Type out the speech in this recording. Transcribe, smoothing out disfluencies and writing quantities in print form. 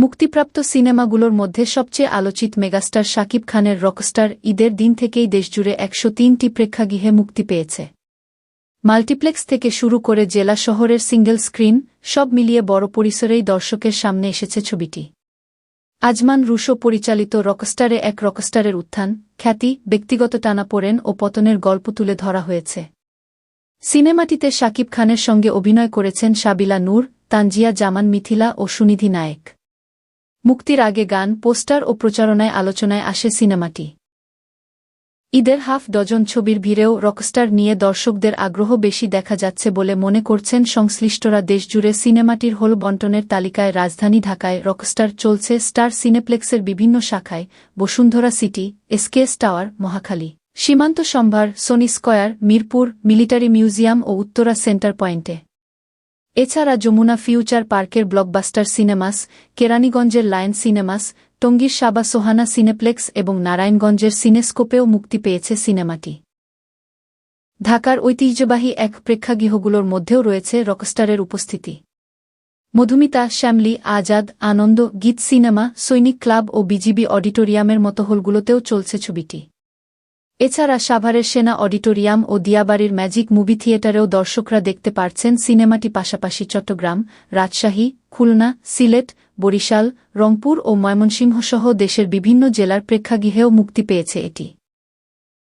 মুক্তিপ্রাপ্ত সিনেমাগুলোর মধ্যে সবচেয়ে আলোচিত মেগাস্টার শাকিব খানের রকস্টার ঈদের দিন থেকেই দেশজুড়ে ১০৩টি প্রেক্ষাগৃহে মুক্তি পেয়েছে। মাল্টিপ্লেক্স থেকে শুরু করে জেলা শহরের সিঙ্গেল স্ক্রিন সব মিলিয়ে বড় পরিসরেই দর্শকের সামনে এসেছে ছবিটি। আজমান রুশো পরিচালিত রকস্টারে এক রকস্টারের উত্থান, খ্যাতি, ব্যক্তিগত টানাপোড়েন ও পতনের গল্প তুলে ধরা হয়েছে। সিনেমাটিতে শাকিব খানের সঙ্গে অভিনয় করেছেন সাবিলা নূর, তানজিয়া জামান মিথিলা ও সুনিধি নায়েক। মুক্তির আগে গান, পোস্টার ও প্রচারণায় আলোচনায় আসে সিনেমাটি। ঈদের হাফ ডজন ছবির ভিড়েও রকস্টার নিয়ে দর্শকদের আগ্রহ বেশি দেখা যাচ্ছে বলে মনে করছেন সংশ্লিষ্টরা। দেশজুড়ে সিনেমাটির হল বণ্টনের তালিকায় রাজধানী ঢাকায় রকস্টার চলছে স্টার সিনেপ্লেক্সের বিভিন্ন শাখায়, Bashundhara City, SKS Tower, Mohakhali, Shimanto Shombhar, Sony Square, Mirpur, Military Museum ও উত্তরা সেন্টার পয়েন্টে। এছাড়া যমুনা ফিউচার পার্কের ব্লকবাস্টার সিনেমাস, কেরানীগঞ্জের লায়ন সিনেমাস, টঙ্গীর সাবা সোহানা সিনেপ্লেক্স এবং নারায়ণগঞ্জের সিনেস্কোপেও মুক্তি পেয়েছে সিনেমাটি। ঢাকার ঐতিহ্যবাহী এক প্রেক্ষাগৃহগুলোর মধ্যেও রয়েছে রকস্টারের উপস্থিতি। মধুমিতা, শ্যামলী, আজাদ, আনন্দ, গীত সিনেমা, সৈনিক ক্লাব ও বিজিবি অডিটোরিয়ামের মতো হলগুলোতেও চলছে ছবিটি। এছাড়া সাভারের সেনা অডিটোরিয়াম ও দিয়াবাড়ির ম্যাজিক মুভি থিয়েটারেও দর্শকরা দেখতে পারছেন সিনেমাটি। পাশাপাশি চট্টগ্রাম, রাজশাহী, খুলনা, সিলেট, বরিশাল, রংপুর ও ময়মনসিংহসহ দেশের বিভিন্ন জেলার প্রেক্ষাগৃহেও মুক্তি পেয়েছে এটি।